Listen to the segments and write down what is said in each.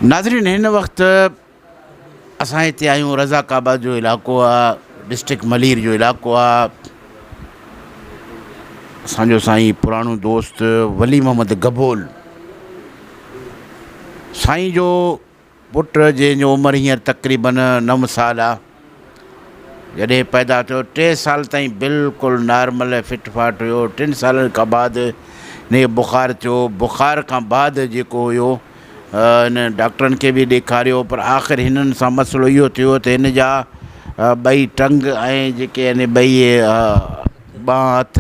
नाज़रीन, हिन वक़्तु असां हिते आहियूं, रज़ाकाबाद जो इलाइक़ो आहे, डिस्ट्रिक्ट मलीर जो इलाइक़ो आहे। असांजो साईं पुराणो दोस्त वली मोहम्मद गबोल साईं जो पुटु, जंहिंजो उमिरि हींअर तक़रीबन 9 साल आहे, जॾहिं पैदा थियो 3 साल ताईं बिल्कुलु नॉर्मल ऐं फिट फाट हुयो। 3 सालनि खां बाद हिन बुख़ार थियो। बुख़ार खां बाद जेको हुयो हिन डॉक्टरनि खे बि ॾेखारियो, पर आख़िर हिननि सां मसइलो इहो थियो त हिन जा ॿई टंग ऐं जेके आहिनि ॿई ॿांह हथ,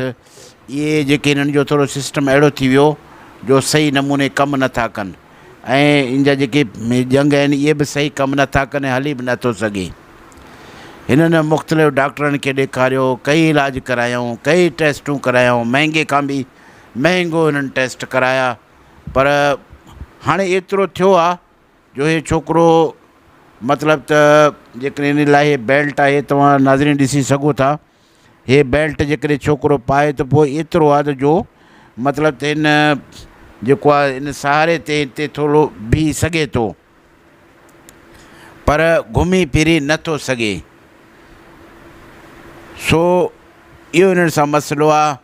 इहे जेके हिननि जो थोरो सिस्टम अहिड़ो थी वियो जो सही नमूने कमु नथा कनि, ऐं इन जा जेके जंग आहिनि इहे बि सही कमु नथा कनि, हली बि नथो सघे। हिननि मुख़्तलिफ़ डॉक्टरनि खे ॾेखारियो, कई इलाज करायूं, कई टेस्टूं करायूं, महांगे खां बि महांगो हिननि टेस्ट कराया, पर हाणे एतिरो थियो आहे जो हे छोकिरो मतिलबु त जेकॾहिं हिन लाइ बेल्ट आहे, तव्हां नाज़रीन ॾिसी सघो था, हे बेल्ट जेकॾहिं छोकिरो पाए त पोइ एतिरो आहे त जो मतिलबु त हिन जेको आहे हिन सहारे ते हिते थोरो बीह सघे थो, पर घुमी फिरी नथो सघे। सो इहो हिननि सां मसइलो आहे।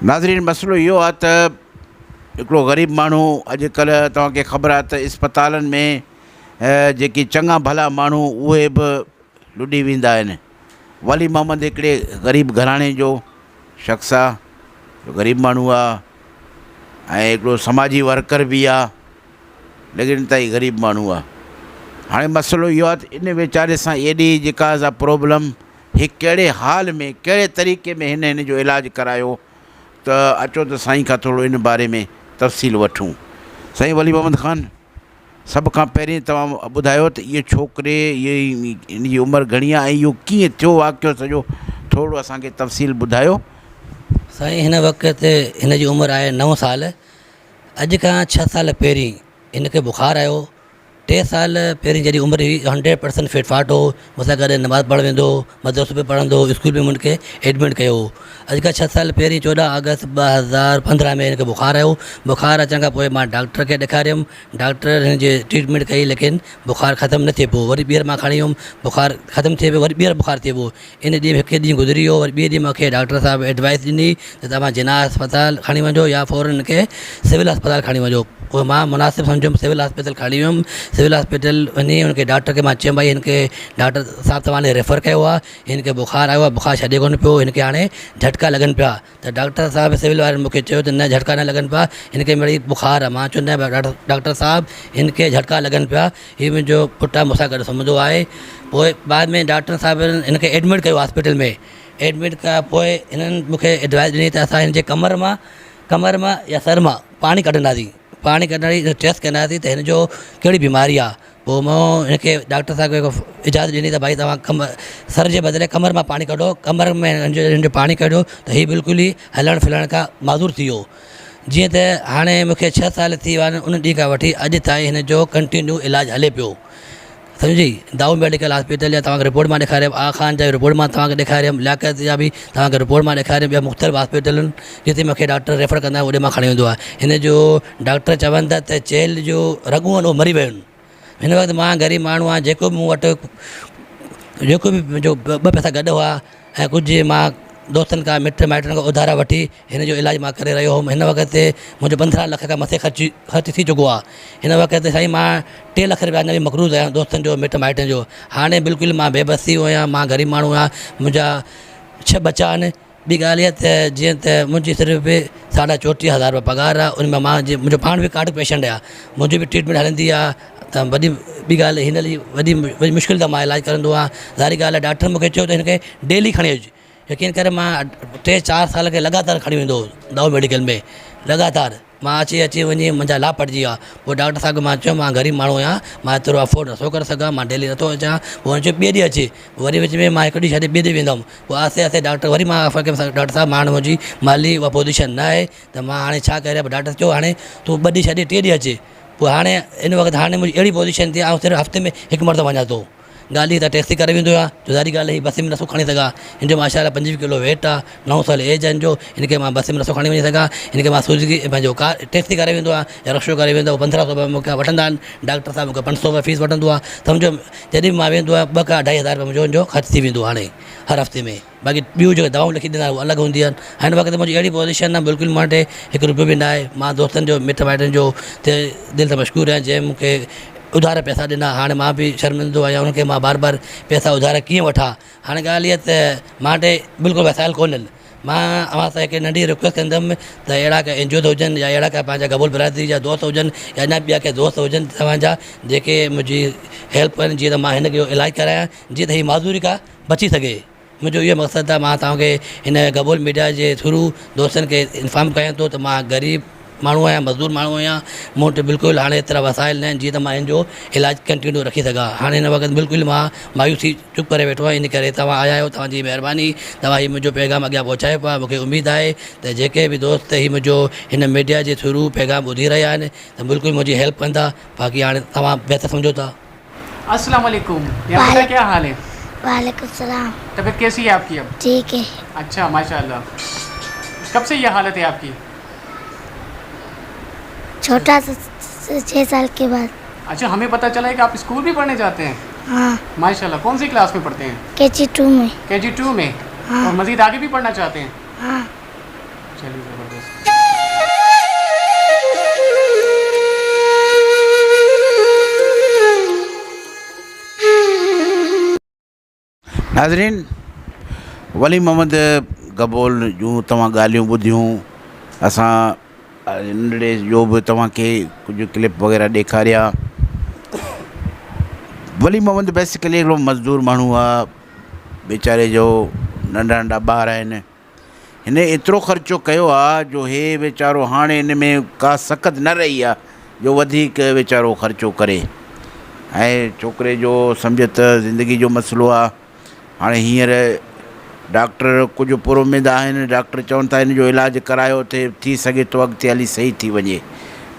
नाज़रीन, मसइलो इहो आहे त हिकिड़ो ग़रीब माण्हू, अॼुकल्ह तव्हांखे ख़बर आहे त इस्पतालनि में जेके चङा भला माण्हू उहे बि लुॾी वेंदा आहिनि। वली मोहम्मद हिकिड़े ग़रीब घराणे जो शख़्स आहे, जो ग़रीब माण्हू आहे ऐं हिकिड़ो समाजी वर्कर बि आहे, लेकिन ताईं ग़रीब माण्हू आहे। हाणे मसइलो इहो आहे त इन वीचारे सां एॾी जेका असां प्रॉब्लम, ही कहिड़े हाल में कहिड़े तरीक़े में हिन जो इलाजु करायो, त अचो त साईं खां थोरो इन बारे में तफ़सील वठूं। साईं वली मोहम्मद ख़ान, सभ खां पहिरीं तव्हां ॿुधायो त इहे छोकिरे, इन जी उमिरि घणी आहे ऐं इहो कीअं थियो वाक़ियो सॼो, थोरो असांखे तफ़सील ॿुधायो। साईं, हिन वक़्तु हिन जी उमिरि आहे 9 साल। अॼु खां 6 साल पहिरीं हिनखे बुख़ारु आयो। 3 साल पहिरीं जॾहिं उमिरि हुई 100% फिट फाट हो, मूंसां गॾु नमाज़ पढ़णु वेंदो, मदरसो बि पढ़ंदो, स्कूल में हुनखे एडमिट कयो। अॼु खां 6 साल पहिरीं 14 अगस्त 2015 में हिनखे बुख़ारु आयो। बुख़ारु अचण खां पोइ मां डॉक्टर खे ॾेखारियुमि, डॉक्टर हिन जी ट्रीटमेंट कई, लेकिन बुख़ारु ख़तमु न थिए पियो। वरी ॿीहर मां खणी वियुमि, बुख़ारु ख़तमु थिए पियो, वरी ॿीहर बुख़ारु थिए पियो। इन ॾींहुं हिकु ॾींहुं गुज़री वियो, वरी ॿिए ॾींहुं मूंखे डॉक्टर साहिबु एडवाइस ॾिनी त तव्हां जिना अस्पताल खणी वञो या फ़ौरन हिनखे सिविल अस्पताल खणी वञो। पोइ मां मुनासिबु सम्झुमि, सिविल हॉस्पिटल खणी वियुमि। सिविल हॉस्पिटल वञी हुनखे डॉक्टर खे मां चयुमि, भाई हिनखे डॉक्टर साहिबु तव्हां रेफर कयो आहे, हिनखे बुख़ारु आयो आहे, बुख़ारु छॾे कोन पियो, हिनखे हाणे झटका लॻनि पिया। त डॉक्टर साहिबु सिविल वारनि मूंखे चयो त न, झटका न लॻनि पिया, हिनखे मिड़ी बुख़ारु आहे। मां चयो न डॉक्टर साहिबु, हिनखे झटका लॻनि पिया, हीउ मुंहिंजो पुटु आहे, मूंसां गॾु सुम्हंदो आहे। पोइ बाद में डॉक्टर साहिबु हिनखे एडमिट कयो हॉस्पिटल में। एडमिट खां पोइ हिननि मूंखे एडवाइस ॾिनी त असां हिनजे कमर मां या सर मां पाणी कढंदासीं, पाणी कढण जी टेस्ट कंदासीं त हिनजो कहिड़ी बीमारी आहे। पोइ मां हिनखे डॉक्टर साहिबु इजाज़त ॾिनी त भाई तव्हां सर जे बदिले कमर मां पाणी कढो। कमर में हिनजो पाणी कढियो त हीउ बिल्कुलु ई हलण फिलण खां माज़ूर थी वियो। जीअं त हाणे मूंखे 6 साल थी विया आहिनि, उन ॾींहं खां वठी अॼु ताईं हिनजो कंटिन्यू इलाजु हले पियो। सम्झी, दाऊ मेडिकल हॉस्पिटल जा तव्हांखे रिपोर्ट मां ॾेखारियमि, आ ख़ान जा रिपोर्ट मां तव्हांखे ॾेखारियमि, लियाकत जा बि तव्हांखे रिपोर्ट मां ॾेखारियमि। ॿिया मुख़्तलिफ़ हॉस्पिटलनि जिते मूंखे डॉक्टर रेफर कंदा आहिनि, ओॾे मां खणी वेंदो आहे। हिन जो डॉक्टर चवनि था त चेल जो रॻूं आहिनि उहे मरी वियूं आहिनि। हिन वक़्तु मां ग़रीब माण्हू आहियां, जेको बि मूं वटि जेको बि मुंहिंजो 2 पैसा गॾु हुआ ऐं कुझु मां दोस्तनि खां मिट माइटनि खां उधारा वठी हिन जो इलाजु मां करे रहियो हुउमि। हिन वक़्तु मुंहिंजो 15 लख खां मथे ख़र्च थी चुको आहे। हिन वक़्तु साईं मां 3 लख रुपया अञा बि मक़रूज़ आहियां दोस्तनि जो, मिट माइटनि जो। हाणे बिल्कुलु मां बेबसी आहियां, मां ग़रीब माण्हू आहियां। मुंहिंजा 6 बचा आहिनि। ॿी ॻाल्हि इहा त जीअं त मुंहिंजी सिर्फ़ु 34,000 रुपया पघार आहे, उन में मुंहिंजो पाण बि कार्डिक पेशेंट आहे, मुंहिंजी बि ट्रीटमेंट हलंदी आहे। त ॿी ॻाल्हि हिन लाइ वॾी मुश्किल त मां इलाजु करंदो आहियां। ज़ाहिरी ॻाल्हि आहे, डॉक्टर मूंखे चयो त हिनखे डेली खणी अचु। यकीन करे मां 3-4 साल खे लगातार खणी वेंदो हुओ दाऊ मेडिकल में, लगातार मां अची वञी मुंहिंजा लाभ पटिजी विया। पोइ डॉक्टर साहिबु मां चयो, मां ग़रीब माण्हू आहियां, मां एतिरो अफोर्ड नथो करे सघां, मां डेली नथो अचां। पोइ हुन चयो ॿिए ॾींहुं अचे, वरी विच में मां हिकु ॾींहुं छॾे ॿिए ॾींहुं वेंदुमि। पोइ आस्ते आस्ते डॉक्टर वरी मां डॉक्टर साहिबु मां मुंहिंजी माली उहा पोज़ीशन न आहे, त मां हाणे छा करे। डॉक्टर चयो हाणे तूं 2 ॾींहुं छॾे 3 ॾींहुं अचे। पोइ हाणे इन वक़्तु हाणे मुंहिंजी अहिड़ी पोज़ीशन थी आहे, ऐं सिर्फ़ु हफ़्ते में 1 मरतबो वञा थो। गाॾी त टैक्सी करे वेंदो आहे, जो ज़ारी ॻाल्हि बस में नथो खणी सघां। हिन जो माशाल्लाह 25 किलो वेट आहे, 9 साल एज आहे, जो हिनखे मां बस में नथो खणी वञी सघां। हिनखे मां सुज़ुकी पंहिंजो कार टैक्सी करे वेंदो आहे या रिक्शो करे वेंदो आहे। 1500 रुपया मूंखे वठंदा आहिनि, डॉक्टर साहिब मूंखे 500 रुपया फीस वठंदो आहे। सम्झो जॾहिं बि मां वेंदो आहियां 2 खां 2.5 हज़ार रुपया मुंहिंजो ख़र्च थी वेंदो हाणे हर हफ़्ते में। बाक़ी ॿियूं जेके दवाऊं लिखी ॾींदा उहे अलॻि हूंदियूं आहिनि। हिन वक़्तु मुंहिंजी अहिड़ी पोज़ीशन आहे, बिल्कुलु मूं वटि हिकु रुपयो बि न आहे। मां दोस्तनि जो मिट माइटनि जो दिलि सां मशहूरु आहियां, जंहिं मूंखे उधार पैसा ॾिना। हाणे मां बि शर्मिंदो आहियां उनखे मां बार बार पैसा उधार कीअं वठां। हाणे ॻाल्हि इहा त मां वटि बिल्कुलु वसाइल कोन्हनि। मां अव्हां सां हिकु नंढी रिक्वेस्ट कंदुमि त अहिड़ा का एनजीओ हुजनि या अहिड़ा का पंहिंजा गबोल बिरादरी जा दोस्त हुजनि या अञा ॿिया के दोस्त हुजनि तव्हांजा जेके मुंहिंजी हेल्प कनि, जीअं त मां हिन जो इलाजु करायां, जीअं त हीअ माज़ूरी खां बची सघे। मुंहिंजो इहो मक़सदु आहे। मां तव्हांखे हिन गबोल मीडिया जे थ्रू दोस्तनि खे इंफॉर्म कयां थो त मां ग़रीब माण्हू आहियां, मज़दूर माण्हू आहियां। मूं वटि बिल्कुलु हाणे एतिरा वसाइल न आहिनि जीअं त मां हिन जो इलाजु कंटिन्यू रखी सघां। हाणे हिन वक़्तु बिल्कुलु मां मायूसी चुप करे वेठो आहियां। इन करे तव्हां आया आहियो, तव्हांजी महिरबानी। तव्हां हीउ मुंहिंजो पैगाम अॻियां पहुचायो पिया। मूंखे उमेदु आहे त जेके बि दोस्त हीउ मुंहिंजो हिन मीडिया जे थ्रू पैगाम ॿुधी रहिया आहिनि त बिल्कुलु मुंहिंजी हेल्प कंदा। बाक़ी हाणे तव्हां बहितर सम्झो था। अस्सलाम वालेकुम, या क्या हाल है? वालेकुम सलाम। तबीयत कैसी है आपकी अब? ठीक है। अच्छा माशाल्लाह। कब से ये हालत है आपकी? छोटा सा 6 साल के बाद। अच्छा, हमें पता चला है कि आप स्कूल भी पढ़ने जाते हैं। हाँ। माशाल्लाह, कौन सी क्लास में पढ़ते हैं? KG2 में। KG2 में। हाँ। और मज़ीद आगे भी पढ़ना चाहते हैं? हाँ। चलिए ज़बरदस्त। नाज़रीन, वली मोहम्मद गबोल जूं तव्हां ॻाल्हियूं ॿुधियूं। असां नंढड़े जो बि तव्हांखे कुझु क्लिप वग़ैरह ॾेखारिया। वली मोहम्मद बेसिकली हिकिड़ो मज़दूर माण्हू आहे। वीचारे जो नंढा नंढा ॿार आहिनि। हिन एतिरो ख़र्चो कयो आहे जो हे वीचारो हाणे हिन में का सकत न रही आहे जो वधीक वीचारो ख़र्चो करे। ऐं छोकिरे जो सम्झ त ज़िंदगी जो मसइलो आहे। हाणे हींअर डॉक्टर कुझु पुरुमेद आहिनि, डॉक्टर चवनि था हिन जो इलाजु करायो थी सघे थो अॻिते हली सही थी वञे,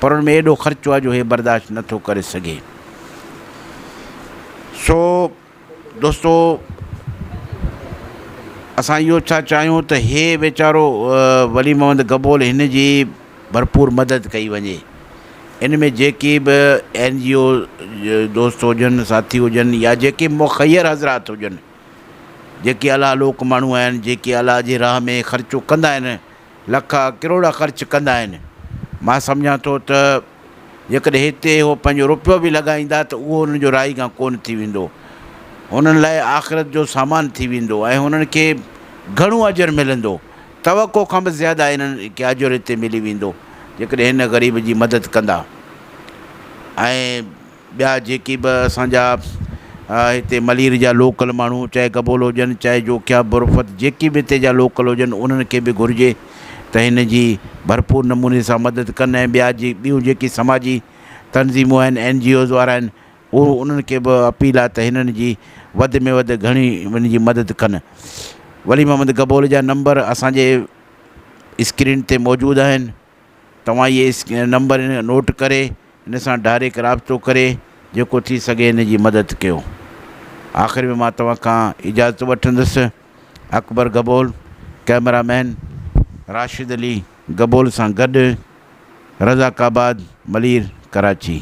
पर हुन में एॾो ख़र्चो आहे जो हे बर्दाश्त नथो करे सघे। सो दोस्तो, असां इहो छा चाहियूं त हे वीचारो वली मोहम्मद गबोल हिन जी भरपूर मदद कई वञे। इन में जेके बि NGO दोस्त हुजनि, साथी हुजनि, या जेके मुख़य्यर हज़रात हुजनि, जेके अलाह लोक माण्हू आहिनि, जेके अलाह जे राह में ख़र्चो कंदा आहिनि, लख किरोड़ ख़र्च कंदा आहिनि। मां सम्झां थो त जेकॾहिं हिते उहो पंहिंजो रुपयो बि लॻाईंदा त उहो उन्हनि जो राई खां कोन थी वेंदो। उन्हनि लाइ आख़िरत जो सामान थी वेंदो ऐं उन्हनि खे घणो अजर मिलंदो। तवक़ो खां बि ज़्यादा इन्हनि खे अजर हिते मिली वेंदो जेकॾहिं हिन ग़रीब जी मदद कंदा। ऐं ॿिया जेके बि असांजा हिते मलीर जा लोकल माण्हू, चाहे गबोल हुजनि, चाहे जोकिया बुरफ़त, जेके बि हिते जा लोकल हुजनि, उन्हनि खे बि घुरिजे त हिन जी भरपूर नमूने सां मदद कनि। ऐं ॿियूं जेकी समाजी तनज़ीमूं आहिनि, NGOs वारा आहिनि, उहो उन्हनि खे बि अपील आहे त हिननि जी वधि में वधि घणी हिन जी मदद कनि। वली मोहम्मद गबोल जा नंबर असांजे स्क्रीन ते मौजूदु आहिनि। तव्हां इहे नंबर नोट करे हिन सां डायरेक्ट राब्तो करे जेको थी सघे हिन जी मदद कयो। आख़िर में मां तव्हां खां इजाज़त वठंदुसि। अकबर गबोल, कैमरामैन राशिद अली गबोल सां गॾु, रज़ाकाबाद, मलीर, कराची।